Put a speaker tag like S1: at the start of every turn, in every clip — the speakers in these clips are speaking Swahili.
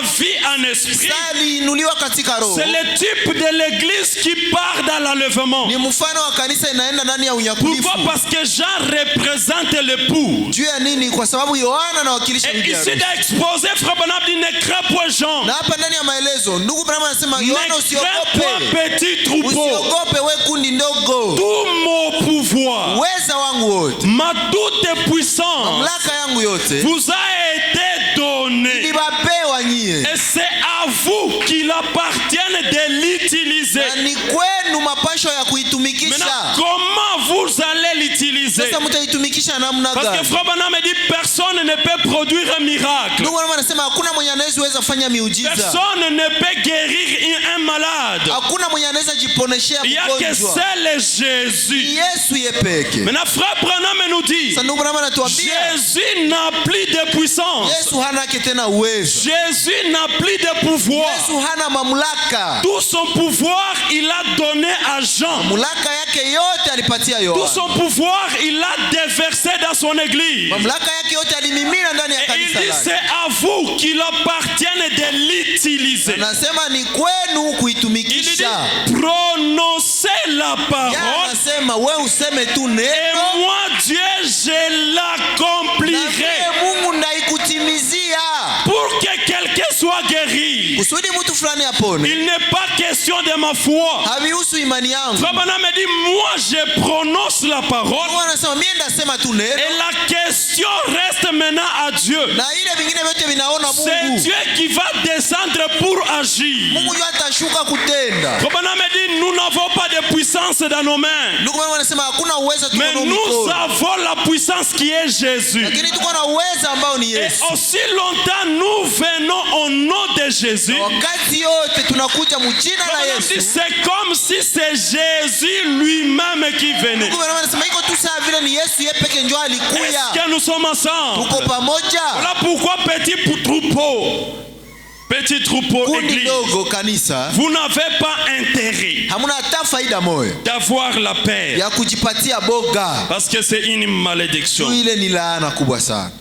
S1: vie en esprit.
S2: aliinuliwa katika roho.
S1: C'est le type de l'église qui part dans l'enlèvement.
S2: Ni mfano wa kanisa inaenda ndani ya unyakulifu.
S1: Pourquoi? Parce que Jean représente l'époux.
S2: Juu ya nini? Kwa sababu Yohana anawakilisha
S1: Et
S2: bibi
S1: ici
S2: harusi.
S1: d'exposer, Frère Branham dit ne crains point Jean.
S2: Na hapa ndani ya maelezo ndugu Branham anasema Yohana,
S1: Ne crains point
S2: usiogope.
S1: petit troupeau.
S2: Usiogope we kundi ndogo.
S1: Tout mon pouvoir,
S2: Uweza wangu wote,
S1: ma toute puissance
S2: mamlaka yangu yote
S1: vous a été donnée.
S2: niliwapewa nyie.
S1: Et c'est à vous qu'il appartient de l'utiliser.
S2: Na ni kwenu mapasho ya
S1: Maintenant,
S2: kuitumikisha.
S1: comment vous allez l'utiliser?
S2: Sasa mtaitumikisha namna
S1: Parce que
S2: gani?
S1: Frère Branham dit personne ne peut produire un miracle.
S2: Ndugu Branham anasema hakuna mwenye anaweza fanya miujiza.
S1: Personne ne peut guérir un malade.
S2: Hakuna mwenye anaweza jiponeshea
S1: Il n'y a que
S2: mgonjwa.
S1: seul Jésus.
S2: Yesu yepeke.
S1: Maintenant, Frère Branham nous dit,
S2: Sasa ndugu Branham anatuambia
S1: Jésus n'a plus de puissance.
S2: Yesu hana tena uwezo.
S1: Jésus n'a plus de pouvoir.
S2: Yesu hana mamlaka.
S1: Tout son pouvoir, il a donné à Jean.
S2: Mamlaka yake yote alipatia
S1: Tout
S2: Yohana.
S1: son pouvoir, il l'a déversé dans son église.
S2: Mamlaka yake yote alimimina ndani ya
S1: Et il
S2: kanisa
S1: dit,
S2: lake.
S1: c'est à vous qu'il appartient de l'utiliser.
S2: Anasema ni kwenu
S1: Il dit,
S2: kuitumikisha.
S1: prononcez la
S2: Yeye
S1: parole.
S2: anasema wewe useme tu
S1: Et
S2: neno
S1: moi, Dieu, je
S2: na
S1: l'accomplirai.
S2: mimi Mungu ndaikutimizia.
S1: Pour que quelqu'un soit guéri.
S2: Kusudi mtu fulani apone.
S1: Il n'est pas question de ma foi.
S2: Havihusu imani yangu.
S1: Frère Branham me dit, moi, je prononce la parole.
S2: Mungu anasema mimi ndasema tu neno.
S1: Et la question reste maintenant à Dieu.
S2: Na ile vingine vyote vinaona
S1: C'est
S2: Mungu.
S1: Dieu qui va descendre pour agir.
S2: Mungu ndio atashuka kutenda.
S1: Frère Branham me dit, nous n'avons pas de puissance dans nos mains.
S2: Ndugu wangu anasema hakuna uwezo tuko
S1: Mais
S2: nao
S1: nous
S2: mikono.
S1: avons la puissance qui est Jésus.
S2: Lakini tuko na uwezo ambao ni
S1: Et
S2: Yesu.
S1: aussi longtemps nous venons au nom de Jésus.
S2: Wakati yote tunakuja mjina la Yesu.
S1: C'est comme si c'est Jésus lui-même qui venait.
S2: Ndugu wangu anasema iko tu sawa vile ni Yesu yeye peke njoo alikuya.
S1: Est-ce que nous sommes ensemble?
S2: Tuko pamoja.
S1: Voilà pourquoi petit troupeau
S2: Kundi
S1: église,
S2: dogo kanisa.
S1: vous n'avez pas intérêt
S2: Hamuna hata faida moyo
S1: d'avoir la paix.
S2: ya kujipatia boga.
S1: Parce que c'est une malédiction.
S2: Tu ile ni laana kubwa sana.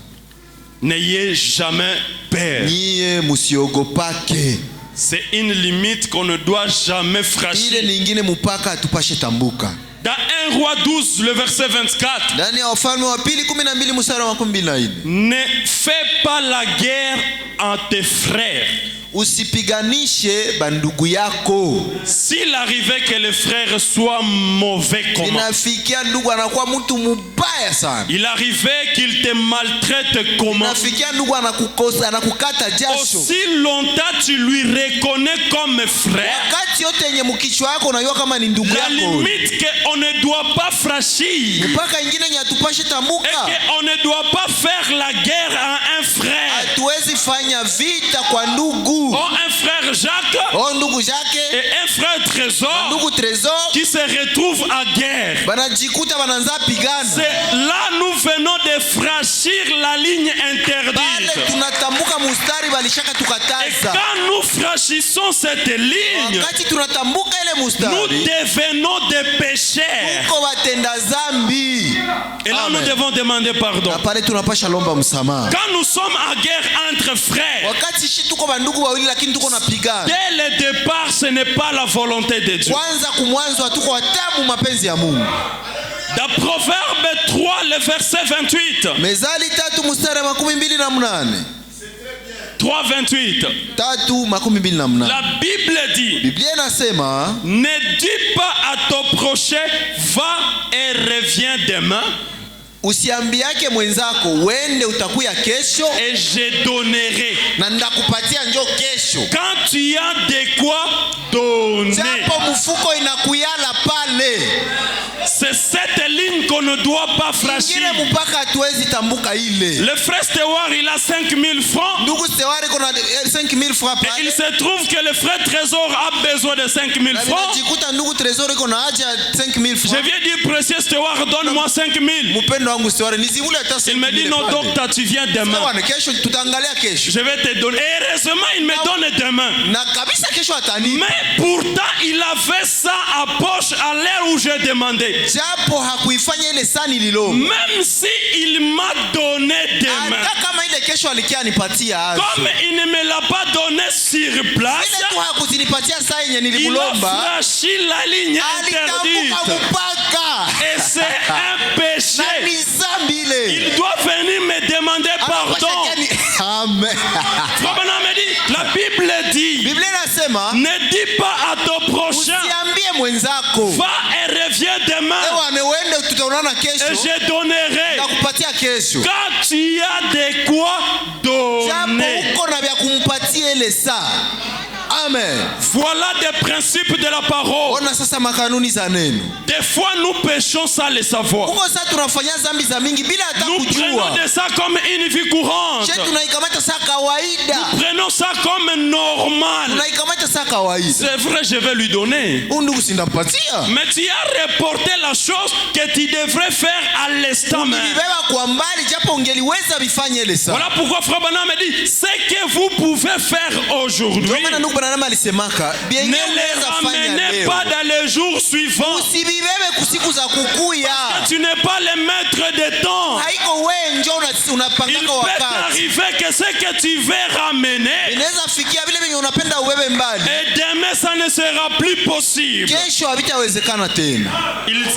S1: N'ayez jamais peur.
S2: Nyie msiogopake.
S1: C'est une limite qu'on ne doit jamais
S2: Ile
S1: franchir.
S2: nyingine mpaka tupashe tambuka.
S1: Dans 1 Roi 12, le verset 24.
S2: Ndani ya Wafalme wa pili 12 mstari wa 24.
S1: Ne fais pas la guerre à tes frères.
S2: Usipiganishe bandugu yako.
S1: S'il arrivait que les frères soient mauvais, comment?
S2: Inafikia ndugu anakuwa mtu mubaya sana.
S1: Il arrivait qu'il te maltraite, comment?
S2: Inafikia ndugu anakukosa, anakukata jasho.
S1: Aussi longtemps tu lui reconnais comme frère.
S2: Wakati yote yenye mkichwa wako unajua kama ni ndugu
S1: La
S2: yako.
S1: limite qu'on ne doit pas franchir.
S2: Mpaka ingine yenye atupashe
S1: Et
S2: tambuka.
S1: qu'on ne doit pas faire la guerre à un frère.
S2: Hatuwezi fanya vita kwa ndugu.
S1: Oh, un frère Jacques
S2: Oh ndugu Jacques
S1: et un frère Trésor
S2: ndugu Trésor
S1: qui se retrouvent à guerre.
S2: banajikuta bananza pigana.
S1: C'est là nous venons de franchir la ligne interdite.
S2: Bale tunatambuka mustari balishaka
S1: Et
S2: tukataza.
S1: quand nous franchissons cette ligne,
S2: Wakati tunatambuka ile
S1: nous
S2: mustari
S1: devenons des pécheurs.
S2: tuko watenda zambi.
S1: Et là
S2: Amen.
S1: nous devons demander pardon.
S2: Na pale tunapasha lomba msamaha.
S1: Quand nous sommes en guerre entre frères,
S2: Wakati shi tuko bandugu wawili lakini tuko napigana.
S1: dès le départ ce n'est pas la volonté de Dieu.
S2: Kwanza kumwanzo hatuko hatamu mapenzi ya Mungu.
S1: Dans Proverbe 3, le verset 28.
S2: Mezali 3 mstari wa 28.
S1: 3:28.
S2: 3:28.
S1: La Bible dit,
S2: Biblia inasema
S1: ne dis pas à ton prochain, va et reviens demain,
S2: usiambiake mwenzako wende utakuya kesho
S1: et je donnerai.
S2: na ndakupatia njoo kesho.
S1: Quand tu as de quoi donner.
S2: Japo mfuko inakuyala pale.
S1: C'est cette ligne qu'on ne doit pas franchir.
S2: Ingine mpaka hatuwezi tambuka ile.
S1: Le frère Stewart, il a 5000 francs.
S2: Ndugu Stewart kuna 5000 francs
S1: Et
S2: pale.
S1: il se trouve que le frère Trésor a besoin de 5000
S2: Na
S1: francs.
S2: ninajikuta ndugu Trésor kuna haja 5000
S1: Je
S2: francs.
S1: viens dire, précieux Stewart, donne-moi 5000.
S2: Mpendo wangu Stewart nizimule hata 5000.
S1: Il me dit, non, docteur, tu viens demain.
S2: Bwana kesho tutaangalia kesho.
S1: Je vais te donner. Et heureusement, il me donne demain.
S2: Na kabisa kesho atani.
S1: Mais pourtant, il avait ça à poche à l'heure où j'ai demandé.
S2: Japo hakuifanya ile sani lilo.
S1: Même si il m'a donné demain,
S2: hata kama ile kesho alikia anipatia aje,
S1: comme il ne me l'a pas donné sur place,
S2: ile tu hakuzinipatia saa yenye
S1: il a
S2: nilimulomba,
S1: franchi la ligne interdite.
S2: alitambuka mpaka
S1: Et c'est un
S2: na
S1: péché.
S2: ni zambi ile.
S1: Il doit venir me demander pardon.
S2: Amen.
S1: Frère Branham me dit, la Bible dit,
S2: Biblia inasema
S1: ne dis pas à ton prochain,
S2: usiambie mwenzako
S1: va et reviens demain
S2: ewa uende tutaonana
S1: et
S2: kesho
S1: je donnerai.
S2: na kupatia kesho,
S1: Quand tu as de quoi
S2: japo
S1: donner.
S2: uko na vya kumpatia ile saa. Amen.
S1: Voilà des principes de la parole.
S2: Ona sasa makanuni za neno.
S1: Des fois nous péchons sans le savoir.
S2: Uko sasa tunafanya zambi za mingi bila hata
S1: Nous prenons
S2: kujua.
S1: de ça comme une vie courante.
S2: Je tunaikamata saa kawaida.
S1: Prenons ça comme normal.
S2: Tunaikamata saa kawaida.
S1: C'est vrai, je vais lui donner.
S2: Ndugu sindampatia.
S1: Mais tu as reporté la chose que tu devrais faire à l'instant même.
S2: Nilibeba kwa mbali japo ungeliweza bifanye ile saa.
S1: Voilà pourquoi Frère Branham me dit, ce que vous pouvez faire aujourd'hui,
S2: Ndio maana ndugu Branham alisemaka,
S1: ne
S2: bienye
S1: les
S2: unaweza fanya
S1: ramenez
S2: leo.
S1: pas dans les jours suivants.
S2: Usibibebe kusiku za kukuya.
S1: Tu n'es pas le maître de temps.
S2: Haiko wewe njoo
S1: Il
S2: unapangaka
S1: peut
S2: wakati.
S1: arriver que ce que tu veux ramener,
S2: Inaweza fikia vile venye unapenda ubebe mbali.
S1: et demain ça ne sera plus possible.
S2: Kesho havitawezekana tena.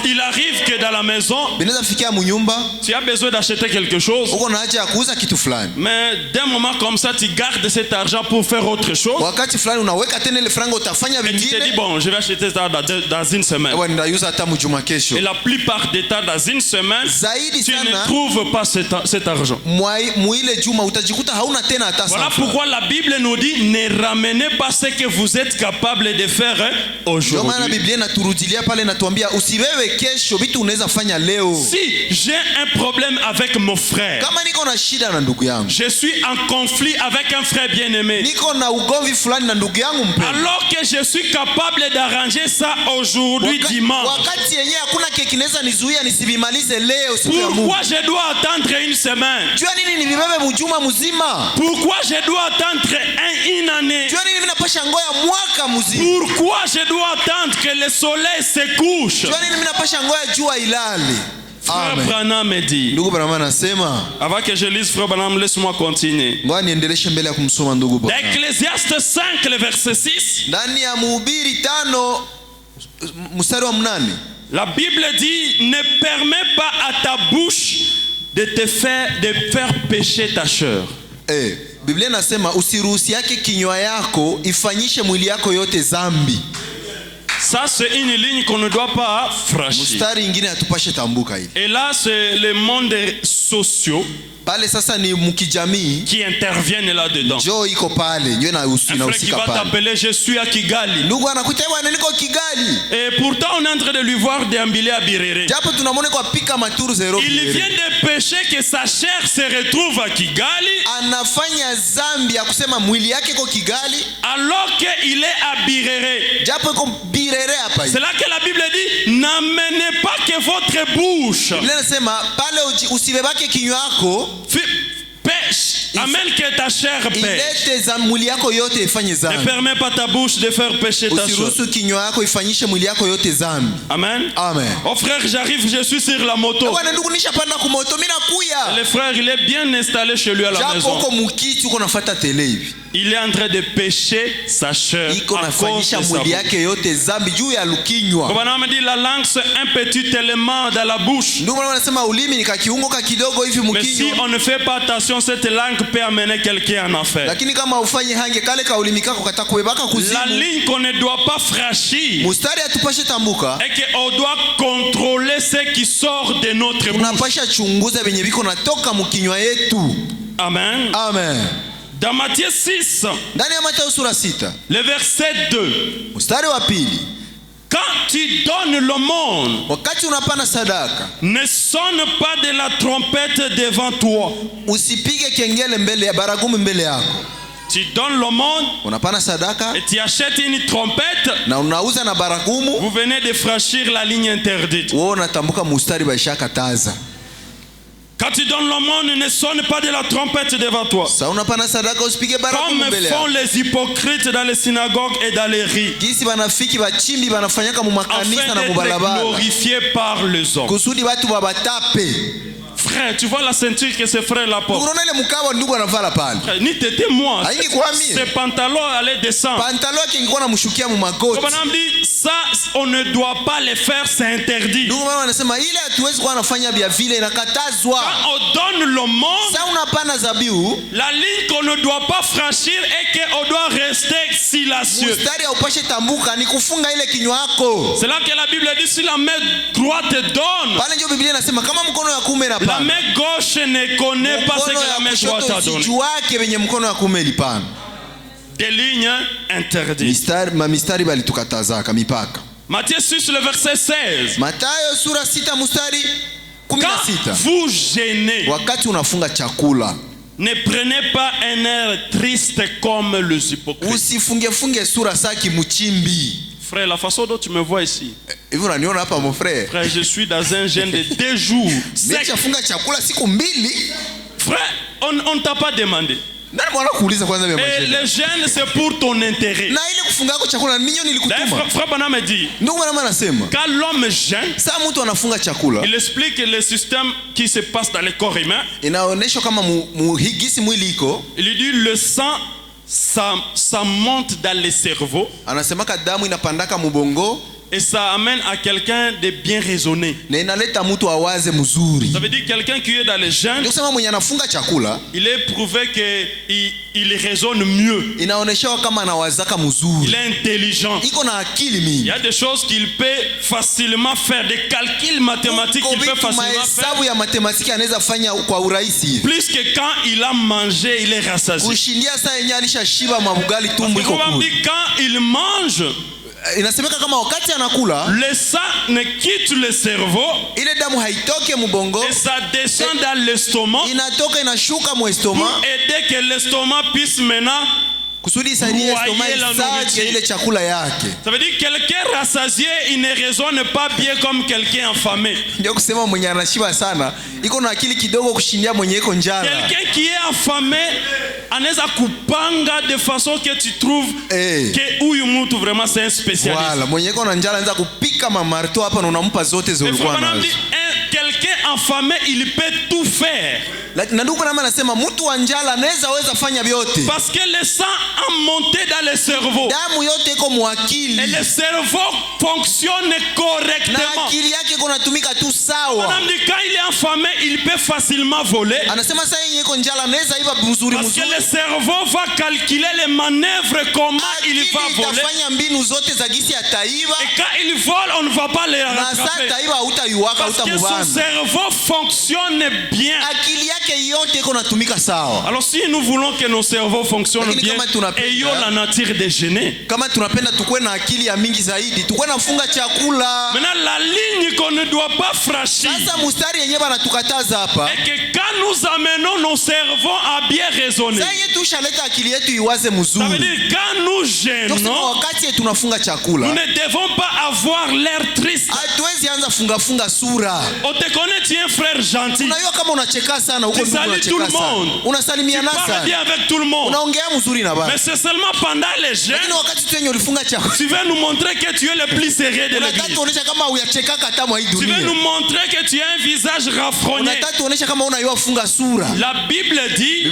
S1: Il arrive que dans la maison,
S2: Inaweza fikia munyumba,
S1: tu as besoin d'acheter quelque chose,
S2: uko na haja ya kuuza kitu fulani.
S1: mais d'un moment comme ça, tu gardes cet argent pour faire autre chose.
S2: Wakati fulani unaweka tena ile franga utafanya
S1: Et tu te dis,
S2: vingine.
S1: bon, je vais acheter ça dans une semaine.
S2: Ewa ndayuza hata mjuma kesho.
S1: Et la plupart des temps, dans une semaine,
S2: Zaidi
S1: tu ne
S2: sana
S1: trouves pas cet argent.
S2: muile juma utajikuta hauna tena hata
S1: Voilà
S2: sasa.
S1: pourquoi la Bible nous dit, ne ramenez pas ce que vous êtes capable de faire
S2: Ndio maana
S1: aujourd'hui.
S2: Biblia inaturudilia pale inatuambia usiwewe kesho vitu unaweza fanya leo.
S1: Si j'ai un problème avec mon frère,
S2: Kama niko na shida na ndugu yangu,
S1: je suis en conflit avec un frère bien-aimé,
S2: niko na ugomvi fulani na ndugu yangu mpendwa,
S1: alors que je suis capable d'arranger ça aujourd'hui dimanche,
S2: wakati yenyewe hakuna kile kinaweza nizuia nisibimalize leo siku ya Mungu.
S1: pourquoi je dois attendre une semaine?
S2: Jua nini nibibebe mjuma mzima?
S1: Pourquoi je dois attendre une année?
S2: Jua nini ninapasha ngoya mwaka mzima?
S1: Pourquoi je dois attendre que le soleil se couche?
S2: Jua nini ninapasha ngoya jua ilale?
S1: Frère
S2: Amen.
S1: Branham me dit,
S2: Ndugu Branham anasema,
S1: avant que je lise Frère Branham, laisse-moi continuer.
S2: ngoja niendeleshe mbele ya kumsoma ndugu Branham.
S1: D'Ecclésiaste 5, le verset 6,
S2: Ndani ya Mhubiri 5 mstari wa 8.
S1: la Bible dit, ne permets pas à ta bouche de faire pécher ta chair.
S2: Biblia inasema usiruhusi yake kinywa yako ifanyishe mwili yako yote zambi.
S1: Ça, c'est une ligne qu'on ne doit pas franchir.
S2: Mstari ingine hatupashe tambuka hili.
S1: Et là, c'est les mondes sociaux
S2: Pale sasa ni mkijamii,
S1: qui interviennent là-dedans.
S2: Joe iko pale, ndio
S1: Un frère qui
S2: inahusika
S1: va
S2: pale.
S1: t'appeler, je suis à Kigali.
S2: Ndugu anakuita bwana niko Kigali.
S1: Et pourtant, on est en train de lui voir déambuler à Birere.
S2: Japo tunamwona kwa pika maturu zero.
S1: Il vient de pécher que sa chair se retrouve à Kigali,
S2: Anafanya zambi ya kusema mwili yake iko Kigali,
S1: alors qu'il est à Birere.
S2: japo iko Birere hapa.
S1: C'est là que la Bible dit, n'amenez pas que votre bouche
S2: Biblia inasema pale usibebake kinywa yako
S1: pêche. Amène que ta chair pêche.
S2: ilete za mwili yako yote ifanye
S1: Ne
S2: zambi.
S1: permets pas ta bouche de faire pécher ta chair.
S2: Usiruhusu kinywa yako ifanyishe mwili yako yote zambi.
S1: Amen.
S2: Amen.
S1: Oh frère, j'arrive, je suis sur la moto.
S2: Bwana ndugu nishapanda ku moto mimi nakuya.
S1: Le frère, il est bien installé chez lui à la
S2: Japo
S1: maison.
S2: uko mukiti uko nafuata tele hivi.
S1: Il est en train de pécher sa chair
S2: Iko
S1: à cause
S2: nafanyisha
S1: de sa
S2: mwili
S1: bouche.
S2: yake yote zambi juu ya lukinywa.
S1: Bwana me dit la langue c'est un petit élément dans la bouche.
S2: Ndugu wanasema ulimi ni kakiungo ka kidogo hivi
S1: Mais si
S2: mkinywa.
S1: on ne fait pas attention, cette langue peut amener quelqu'un en enfer.
S2: Lakini kama ufanye hange kale ka ulimi kako katakuebaka
S1: La
S2: kuzimu.
S1: ligne qu'on ne doit pas franchir
S2: Mustari atupashe tambuka.
S1: est qu'on doit contrôler ce qui sort de notre bouche.
S2: Tunapasha chunguza venye biko natoka mkinywa yetu.
S1: Amen.
S2: Amen.
S1: Dans Matthieu 6,
S2: Ndani ya Mathayo sura 6,
S1: le verset 2.
S2: mstari wa 2.
S1: Quand tu donnes l'aumône,
S2: Wakati unapana sadaka,
S1: ne sonne pas de la trompette devant toi.
S2: usipige kengele mbele ya baragumu mbele yako.
S1: Tu donnes l'aumône
S2: Unapana sadaka
S1: et tu achètes une trompette.
S2: na unauza na baragumu,
S1: Vous venez de franchir la ligne interdite.
S2: wewe unatambuka mustari baisha kataza.
S1: Quand tu donnes l'aumône, ne sonne pas de la trompette devant toi.
S2: Sasa unapana sadaka usipige baragumu
S1: Comme
S2: mbele
S1: font
S2: yako.
S1: les hypocrites dans les synagogues et dans les rues,
S2: Gisi banafiki bachimbi banafanyaka mu makanisa
S1: afin
S2: na
S1: d'être
S2: mubalabala.
S1: glorifiés par les hommes.
S2: Kusudi watu wabatape.
S1: frère, tu vois la ceinture que ce frère là porte.
S2: unaona ile mkaba ndugu anavala pale,
S1: Ni t'étais moi.
S2: haingekuamie
S1: Ses pantalons allaient descendre.
S2: pantalo yake ingekuwa namshukia mu magoti.
S1: Comme on a dit, ça, on ne doit pas le faire, c'est interdit.
S2: Ndugu mama anasema ile hatuwezi kuwa nafanya vya vile, inakatazwa.
S1: Quand on donne le monde,
S2: Sasa unapana zabihu,
S1: la ligne qu'on ne doit pas franchir est qu'on doit rester silencieux.
S2: mstari haupashe tambuka, ni kufunga ile kinywa yako.
S1: C'est là que la Bible dit, si la main droite donne,
S2: Pale ndio Biblia inasema kama mkono ya kuume
S1: la
S2: inapana,
S1: main gauche ne connaît pas ce
S2: mkono
S1: que la
S2: ya
S1: main droite
S2: kushoto
S1: a donné.
S2: usijuake venye mkono ya kuume ilipana.
S1: Des lignes interdites.
S2: Mistari balitukatazaka mipaka.
S1: Matthieu 6, le verset 16.
S2: Mathayo sura 6 mstari
S1: Quand
S2: 16.
S1: vous gênez,
S2: Wakati unafunga chakula,
S1: ne prenez pas un air triste comme les hypocrites.
S2: usifunge sura saki mchimbi.
S1: Frère, la façon dont tu me vois ici,
S2: Hivi unaniona hapa mon frère?
S1: frère, je suis dans un jeûne de 2 jours.
S2: Nimeshafunga chakula siku mbili.
S1: Frère, on ne t'a pas demandé.
S2: Nani mwana kuuliza kwanza vya
S1: Et
S2: maisha?
S1: le jeûne, c'est pour ton intérêt.
S2: Na ile kufunga yako chakula ninyo
S1: D'ailleurs,
S2: nilikutuma.
S1: frère Bana me dit,
S2: Ndugu mwana anasema,
S1: quand l'homme jeûne,
S2: saa mtu anafunga chakula,
S1: il explique le système qui se passe dans le corps humain.
S2: inaonyesha kama muhigisi mwili iko.
S1: Il dit le sang, ça monte dans le cerveau
S2: Anasemaka damu inapandaka mubongo
S1: et ça amène à quelqu'un de bien raisonné.
S2: na inaleta mtu awaze mzuri.
S1: Ça veut dire quelqu'un qui est dans le jeûne,
S2: Ndio kusema mwenye anafunga chakula,
S1: il est prouvé qu'il raisonne mieux.
S2: inaonyesha kama anawazaka mzuri.
S1: Il est intelligent.
S2: Iko na akili
S1: Il
S2: mingi.
S1: y a des choses qu'il peut facilement faire, des calculs mathématiques qu'il peut facilement faire.
S2: Mahesabu ya matematiki anaweza fanya kwa urahisi hivi.
S1: Plus que quand il a mangé, il est rassasié.
S2: Kushindia saa yenyewe alishashiba mabugali tumbo iko
S1: On
S2: kule.
S1: dit quand il mange,
S2: Inasemeka kama wakati anakula,
S1: le sang ne quitte le cerveau
S2: ile damu haitoke mubongo,
S1: et ça descend dans l'estomac
S2: inatoka inashuka mu
S1: pour
S2: estoma
S1: aider que l'estomac puisse maintenant.
S2: kusudi isaidie estoma
S1: Broyer la
S2: isage
S1: nourriture.
S2: ile chakula yake.
S1: Ça veut dire quelqu'un rassasié, il ne raisonne pas bien comme quelqu'un affamé.
S2: Ndio kusema mwenye anashiba sana iko na akili kidogo kushindia mwenye iko njala.
S1: Quelqu'un qui est affamé anaweza kupanga de façon que tu trouves que huyu mtu vraiment c'est un spécialiste.
S2: Voilà, mwenye iko na njala anaweza kupika mamarto hapa na unampa zote zilikuwa nazo.
S1: Quelqu'un affamé, il peut tout faire.
S2: Na ndugu kama anasema mtu wa njala anaweza fanya vyote.
S1: Parce que le sang a monté dans le cerveau.
S2: Damu yote iko mwakili.
S1: Et le cerveau fonctionne correctement.
S2: Na akili yake iko natumika tu sawa.
S1: Madame dit quand il est affamé, il peut facilement voler.
S2: Anasema sasa yeye iko njala anaweza iba mzuri
S1: Parce
S2: mzuri.
S1: que le cerveau va calculer les manœuvres, comment il va voler.
S2: Itafanya mbinu zote za gisi ataiba.
S1: Et quand il vole, on ne va pas le rattraper.
S2: Na sasa taiba hutaiwaka
S1: Parce que son cerveau fonctionne bien.
S2: Akili yake yote iko natumika sawa.
S1: Alors si nous voulons que nos cerveaux fonctionnent
S2: Lakini
S1: bien, ayons la nature de gêner.
S2: Kama tunapenda tukue na akili ya mingi zaidi, tukue nafunga chakula.
S1: Maintenant la ligne qu'on ne doit pas franchir.
S2: Sasa mstari yenyewe banatukataza hapa.
S1: Et que quand nous amenons nos cerveaux à bien raisonner.
S2: Sasa yetu tushaleta akili yetu iwaze mzuri.
S1: Ça veut dire quand nous gênons,
S2: wakati tunafunga chakula,
S1: nous ne devons pas avoir l'air triste.
S2: Hatuwezi anza funga sura.
S1: On te connaît, tu es un frère gentil.
S2: Unajua kama unacheka sana huko
S1: Tu salues tout le monde.
S2: Unasalimiana
S1: sana. Tu parles bien avec tout le monde.
S2: Unaongea mzuri na baba.
S1: Mais c'est seulement pendant les jeûnes.
S2: Lakini wakati tu yenye ulifunga chakula.
S1: Tu veux nous montrer que tu es le plus sérieux de l'église.
S2: Unataka tuonesha kama uyacheka kata mwa hii
S1: Tu
S2: dunia.
S1: veux nous montrer que tu as un visage raffronné.
S2: Unataka tuonesha kama unayua funga sura.
S1: La Bible dit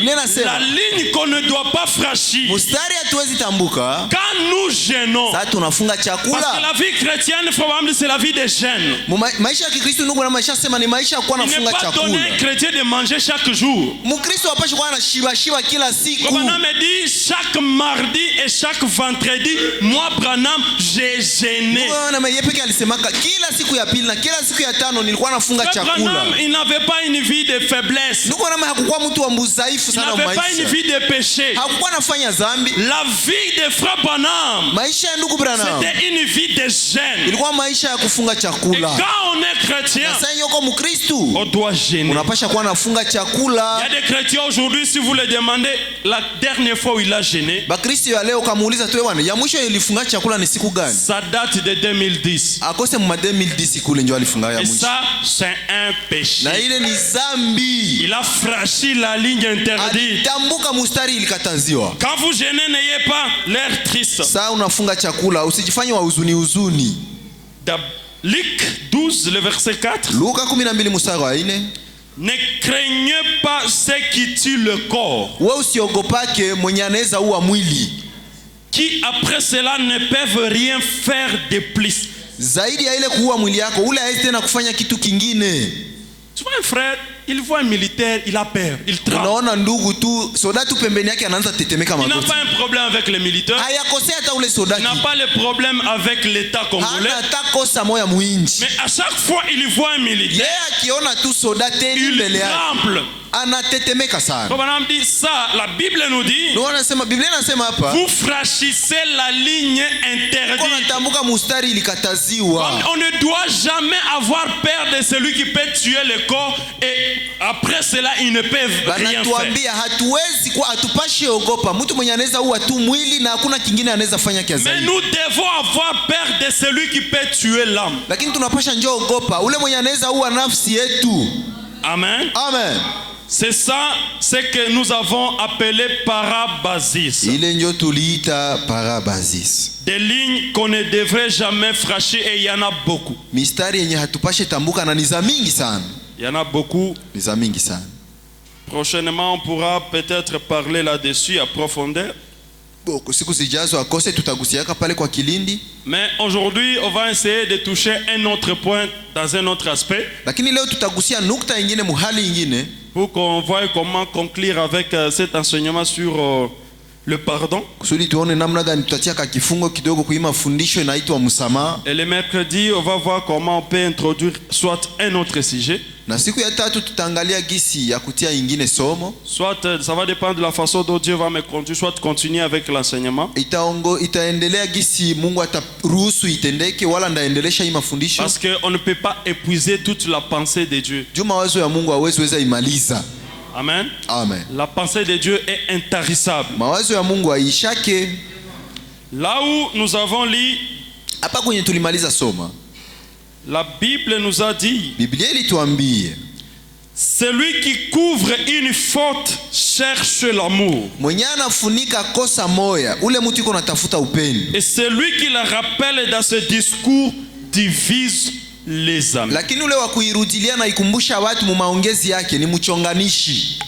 S1: la ligne qu'on ne doit pas franchir.
S2: Mustari hatuwezi tambuka.
S1: Quand nous gênons.
S2: Sasa tunafunga chakula.
S1: Parce que la vie chrétienne, probablement c'est la vie des jeûnes.
S2: Maisha ya Kikristo ndugu na maisha sema ni maisha kwa nafunga chakula.
S1: Il n'est pas donné chrétien de manger chaque jour.
S2: Mkristo hapashi kwa anashiba kila siku.
S1: Comme on me dit chaque mardi et chaque vendredi, moi Branham j'ai gêné.
S2: Bwana meyepeke alisemaka kila siku ya pili na kila siku ya tano nilikuwa nafunga chakula.
S1: Branham il n'avait pas une vie de faiblesse.
S2: Ndugu na hakukuwa mtu wa mdhaifu sana maisha.
S1: Il n'avait pas une vie de péché.
S2: Hakukuwa anafanya dhambi.
S1: La vie de frère Branham.
S2: Maisha ya ndugu Branham.
S1: C'était une vie de jeûne.
S2: Ilikuwa maisha ya kufunga chakula.
S1: Et quand on est chrétien,
S2: sasa yoko Mkristo,
S1: on doit gêner.
S2: Unapasha kuwa nafunga chakula.
S1: Il y a des chrétiens aujourd'hui, si vous les demandez, la dernière fois où il a gêné.
S2: Bakristo ya leo kamuuliza tu bwana, ya mwisho ilifunga chakula ni siku gani?
S1: Ça date de 2010.
S2: Akose mu 2010 kule ndio alifunga ya mwisho.
S1: Et ça c'est un péché.
S2: Na ile ni dhambi.
S1: Il a franchi la ligne interdite.
S2: Tambuka mustari ilikataziwa.
S1: Quand vous gênez, n'ayez pas l'air triste.
S2: Sasa unafunga chakula, usijifanye wa huzuni.
S1: Luc 12 le verset 4.
S2: Luka 12 mstari wa 4.
S1: Ne craignez pas ceux qui tuent le corps,
S2: wewe usiogopake mwenye anaweza ua mwili,
S1: qui après cela ne peuvent rien faire de plus.
S2: zaidi ya ile kuua mwili yako, ule hawezi tena kufanya kitu kingine.
S1: Tu vois un frère, il voit un militaire, il a peur, il tremble.
S2: Unaona ndugu tu, soda tu pembeni yake anaanza tetemeka
S1: Il n'a
S2: magoti.
S1: pas un problème avec les militaires.
S2: Hayakosea hata ule
S1: Il
S2: soda.
S1: n'a pas le problème avec l'État congolais.
S2: Hana hata kosa moya muinchi.
S1: Mais à chaque fois il voit un militaire,
S2: Yeye akiona tu soda tena
S1: il
S2: mbele yake,
S1: tremble.
S2: anatetemeka sana.
S1: Comme on dit ça, la Bible nous dit,
S2: Ndio anasema, Biblia inasema hapa,
S1: vous franchissez la ligne interdite.
S2: kuna tambuka mustari ilikataziwa.
S1: On ne doit jamais avoir peur de celui qui peut tuer le corps et après cela ils ne peuvent rien faire.
S2: Banatuambia hatuwezi kwa hatupashi ogopa mtu mwenye anaweza ua tu mwili na hakuna kingine anaweza fanya kiasi.
S1: Mais nous devons avoir peur de celui qui peut tuer l'âme.
S2: Lakini tunapasha njoo ogopa ule mwenye anaweza ua nafsi yetu.
S1: Amen.
S2: Amen.
S1: C'est ça ce que nous avons appelé parabasis.
S2: Ile ndio tuliita parabasis.
S1: Des lignes qu'on ne devrait jamais franchir et il y en a beaucoup.
S2: Mistari yenye hatupashe tambuka na ni za mingi sana.
S1: Il y en a beaucoup.
S2: Ni za mingi sana.
S1: Prochainement on pourra peut-être parler là-dessus à profondeur.
S2: Siku zijazo akose tutagusiaka pale kwa kilindi.
S1: Mais aujourd'hui on va essayer de toucher un autre point dans un autre aspect.
S2: Lakini leo tutagusia nukta nyingine muhali nyingine.
S1: Pour qu'on voie comment conclure avec cet enseignement sur le pardon.
S2: Kusudi tuone namna gani tutatia ka kifungo kidogo kuima fundisho inaitwa msamaha.
S1: Et le mercredi on va voir comment on peut introduire soit un autre sujet.
S2: Na siku ya tatu tutaangalia gisi ya kutia ingine somo.
S1: Soit ça va dépendre de la façon dont Dieu va me conduire, soit continuer avec l'enseignement.
S2: Itaendelea gisi Mungu ataruhusu itendeke wala ndaendelesha hii mafundisho.
S1: Parce que on ne peut pas épuiser toute la pensée de Dieu.
S2: Juma wazo ya Mungu hawezi weza imaliza.
S1: Amen.
S2: Amen.
S1: La pensée de Dieu est intarissable.
S2: Mawazo ya Mungu haishake.
S1: Là où nous avons lu,
S2: hapa kwenye tulimaliza soma,
S1: la Bible nous a dit,
S2: Biblia ilituambie,
S1: celui qui couvre une faute cherche l'amour.
S2: Mwenye anafunika kosa moya, ule mtu yuko natafuta upendo.
S1: Et celui qui la rappelle dans ce discours divise les âmes.
S2: Lakini ule wa kuirudilia na ikumbusha watu mu maongezi yake ni mchonganishi.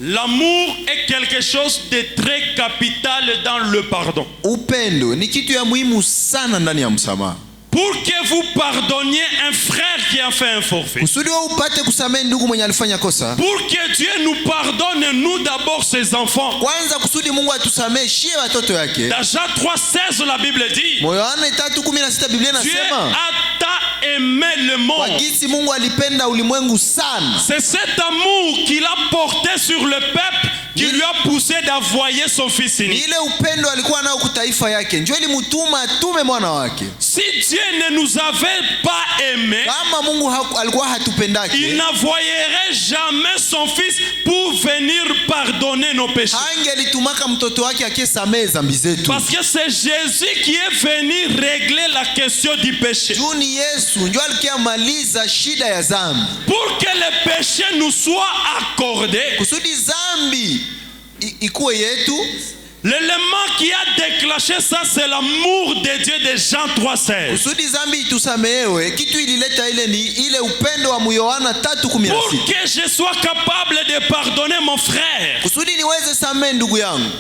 S1: L'amour est quelque chose de très capital dans le pardon.
S2: Upendo ni kitu ya muhimu sana ndani ya msamaha.
S1: Pour que vous pardonniez un frère qui a fait un forfait.
S2: Kusudi wewe upate kusamehe ndugu mwenye alifanya kosa.
S1: Pour que Dieu nous pardonne nous d'abord ses enfants.
S2: Kwanza kusudi Mungu atusamehe shie watoto yake.
S1: Dans Jean 3:16 la Bible dit,
S2: Yohana 3:16 Biblia inasema,
S1: Dieu a tant aimé le monde.
S2: Kwa jinsi Mungu alipenda ulimwengu sana.
S1: C'est cet amour qu'il a porté sur le peuple qui lui a poussé d'envoyer son fils unique.
S2: Ile upendo alikuwa nao kwa taifa yake, njoo ilimtuma atume mwana wake.
S1: Si Dieu ne nous avait pas aimés,
S2: kama Mungu alikuwa hatupendake,
S1: il n'envoyerait jamais son fils pour venir pardonner nos péchés.
S2: Hangelitumaka mtoto wake akisamehe dhambi zetu.
S1: Parce que c'est Jésus qui est venu régler la question du péché.
S2: Juu ni Yesu njoo alikiamaliza shida ya dhambi.
S1: Pour que le péché nous soit accordé.
S2: Kusudi dhambi ikuwe yetu.
S1: L'élément qui a déclenché ça, c'est l'amour de Dieu de Jean 3:16.
S2: Kusudi dhambi tusamehewe, kitu ilileta ile ni ile upendo wa Yohana 3:16.
S1: Pour que je sois capable de pardonner mon frère.
S2: Kusudi niweze samehe ndugu yangu.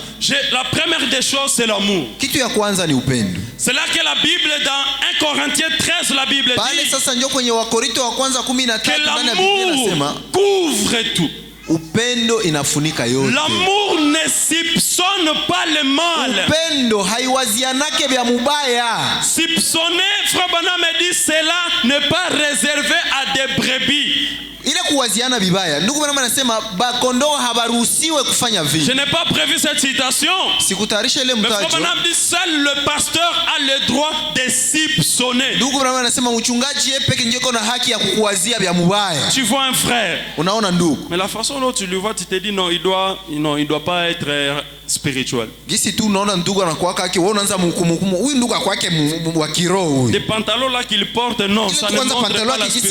S1: La première des choses, c'est l'amour.
S2: Kitu ya kwanza ni upendo.
S1: C'est là que la Bible dans 1 Corinthiens 13 la Bible
S2: Pale
S1: dit
S2: sasa ndio kwenye Wakorinto wa kwanza 13
S1: que
S2: ndani ya Biblia inasema
S1: l'amour couvre tout.
S2: Upendo inafunika yote.
S1: L'amour ne soupçonne pas le mal.
S2: Upendo haiwazianake vya mubaya.
S1: Soupçonner, Frère Branham me dit, cela n'est pas réservé à des brebis.
S2: Ile kuwaziana vibaya, ndugu Branham anasema bakondoo habaruhusiwe kufanya vile.
S1: Je n'ai pas prévu cette citation.
S2: Sikutayarisha ile mtajo.
S1: Frère Branham dit, seul le pasteur a le droit de soupçonner.
S2: Ndugu Branham anasema mchungaji yeye pekee ndiye kuna haki ya kukuwazia vya mubaya.
S1: Tu vois un frère.
S2: Unaona ndugu.
S1: Mais la façon dont tu le vois, tu te dis non, il doit pas être spirituel.
S2: Gisi tu unaona ndugu anakuwa kake, wewe unaanza mhukumu. Huyu ndugu akwake wa kiroho huyu.
S1: Des pantalons là qu'il porte, non, ça ne montre pas la spiritualité.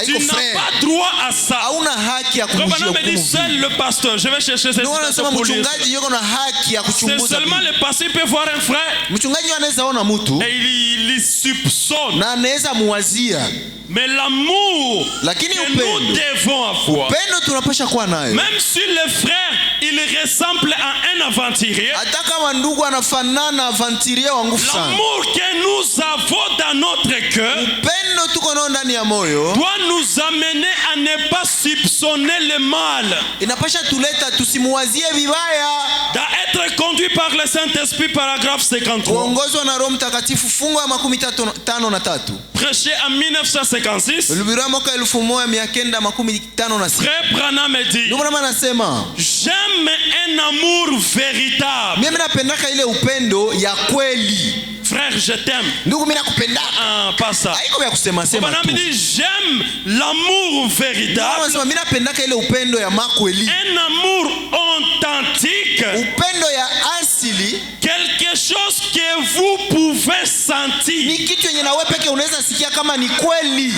S1: Tu n'as pas droit à ça.
S2: Hauna haki ya
S1: kumjia hukumu. Comme on me dit, seul le pasteur, je vais chercher cette citation pour lire. C'est seulement le pasteur peut voir un frère.
S2: Mchungaji anaweza ona mtu.
S1: Et il soupçonne.
S2: Na anaweza muwazia.
S1: Mais l'amour
S2: Lakini
S1: que nous
S2: upendo,
S1: devons avoir,
S2: upendo tunapasha kuwa nayo.
S1: même si le frère il ressemble à un aventurier,
S2: Hata kama ndugu anafanana aventurier wa nguvu sana,
S1: l'amour que nous avons dans notre cœur
S2: upendo tuko nao ndani ya moyo
S1: doit nous amener à ne pas soupçonner le mal,
S2: inapasha tuleta tusimuwazie vibaya,
S1: d'être conduit par le Saint-Esprit, paragraphe 53,
S2: kuongozwa na Roho Mtakatifu, fungu ya 53
S1: prêché en 1956.
S2: ulibira mwaka 1956.
S1: Frère Branham dit,
S2: Ndugu Branham anasema,
S1: j'aime un amour véritable.
S2: mimi napendaka ile upendo ya kweli.
S1: Frère, je t'aime.
S2: Ndugu, mimi nakupendaka.
S1: Ah, pas ça.
S2: Haiko vya kusema sema
S1: Branham
S2: tu.
S1: dit, j'aime l'amour véritable.
S2: Anasema mimi napendaka ile upendo ya makweli.
S1: Un amour authentique.
S2: Upendo ya asili
S1: Quelque chose que vous pouvez sentir.
S2: ni kitu yenye na wewe peke unaweza sikia kama ni kweli.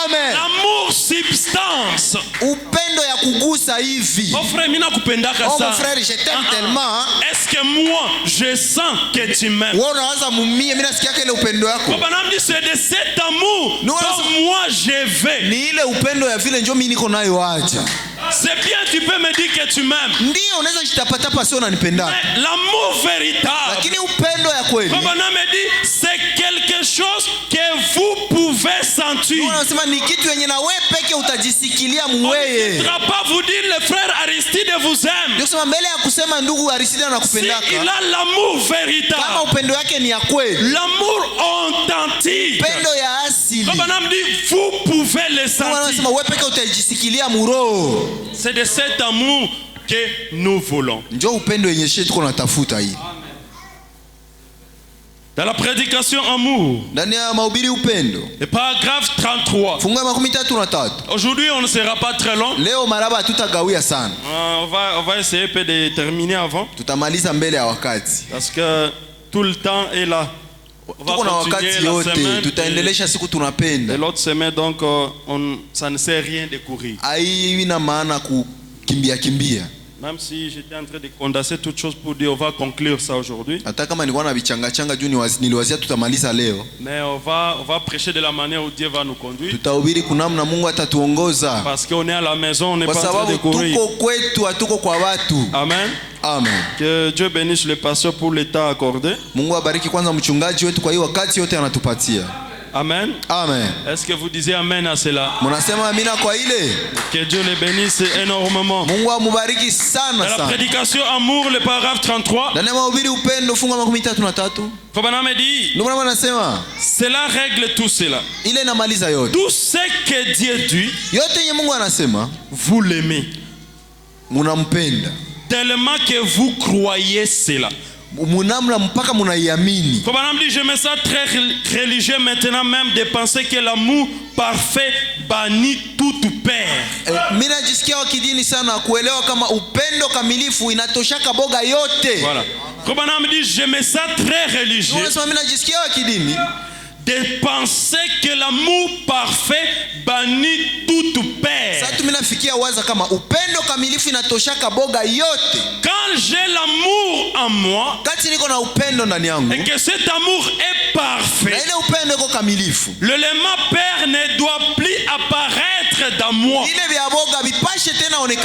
S2: Amen.
S1: L'amour substance.
S2: Upendo ya kugusa hivi.
S1: Oh frère, mina kupendaka
S2: Oh
S1: ça.
S2: mon frère, je t'aime tellement.
S1: Est-ce que moi, je sens que tu m'aimes?
S2: Wewe unaanza mumie, mimi nasikia ile upendo yako.
S1: Branham dit, c'est de cet amour
S2: Nous,
S1: dont moi je vais.
S2: Ni ile upendo ya vile njoo mimi niko nayo acha.
S1: C'est bien, tu peux me dire que tu m'aimes.
S2: Ndio unaweza jitapata sio unanipenda.
S1: Mais l'amour véritable,
S2: Lakini upendo ya kweli.
S1: Branham dit, c'est quelque chose que vous pouvez sentir.
S2: Unasema ni kitu yenye na wewe peke utajisikilia
S1: On ne
S2: muweye.
S1: voudra pas vous dire le frère Aristide vous aime.
S2: Ndio kusema mbele ya kusema ndugu Aristide
S1: Si
S2: anakupendaka.
S1: il a l'amour
S2: Kama
S1: véritable,
S2: upendo yake ni ya kweli.
S1: l'amour authentique,
S2: Upendo ya asili.
S1: Branham dit, vous pouvez le sentir.
S2: Unasema wewe peke utajisikilia muroho.
S1: C'est de cet amour que nous voulons.
S2: Njoo upendo yenye shetu tuko natafuta hii.
S1: Dans la prédication amour,
S2: Ndani ya mahubiri upendo.
S1: le paragraphe 33.
S2: Fungu ya 33.
S1: Aujourd'hui, on ne sera pas très long.
S2: Leo maraba tutagawia sana.
S1: On va essayer peu de terminer avant.
S2: Tutamaliza mbele ya wakati.
S1: Parce que tout le temps est là. On va
S2: Tuko na
S1: continuer
S2: wakati
S1: la
S2: yote,
S1: semaine.
S2: tutaendelesha siku
S1: Et
S2: tunapenda.
S1: l'autre semaine, donc, ça ne sert rien de courir.
S2: Haina maana kukimbia kimbia.
S1: Même si j'étais en train de condenser toutes choses pour dire on va conclure ça aujourd'hui.
S2: Hata kama nilikuwa na vichanga changa juu niliwazia tutamaliza leo.
S1: Mais on va prêcher de la manière où Dieu va nous conduire.
S2: Tutahubiri kunamna Mungu atatuongoza.
S1: Parce qu'on est à la maison, on n'est
S2: Kwa
S1: pas en train de
S2: sababu
S1: courir.
S2: tuko kwetu hatuko kwa watu.
S1: Amen.
S2: Amen.
S1: Que Dieu bénisse le pasteur pour le temps accordé.
S2: Mungu abariki kwanza mchungaji wetu kwa hiyo wakati yote anatupatia.
S1: Amen.
S2: Amen.
S1: Est-ce que vous disiez amen à cela?
S2: Mnasema amina kwa ile?
S1: Que Dieu les bénisse énormément.
S2: Mungu amubariki
S1: Dans
S2: sana
S1: la
S2: sana.
S1: prédication amour, le paragraphe 33,
S2: Ndani ya mahubiri upendo fungu 33.
S1: Branham dit,
S2: Ndio maana anasema
S1: cela règle tout cela.
S2: ile inamaliza yote.
S1: Tout ce que Dieu dit,
S2: Yote yenye Mungu anasema
S1: vous l'aimez.
S2: munampenda.
S1: Tellement que vous croyez cela.
S2: Munamna mpaka munaiamini.
S1: Branham dit, je me sens très religieux maintenant même de penser que l'amour parfait bannit toute peur.
S2: Mimi najisikia wakidini sana kuelewa kama upendo kamilifu inatoshaka boga yote.
S1: Voilà. Branham dit, je me sens très religieux
S2: Unasema mimi najisikia wakidini
S1: de penser que l'amour parfait bannit toute peur.
S2: sasa mimi nafikia waza kama upendo kamilifu inatoshaka boga yote.
S1: Quand j'ai l'amour en moi
S2: Kati niko na upendo ndani yangu
S1: et que cet amour est parfait,
S2: na ile upendo iko kamilifu,
S1: l'élément père ne doit plus apparaître dans moi.
S2: ile vya boga vipashe tena onekana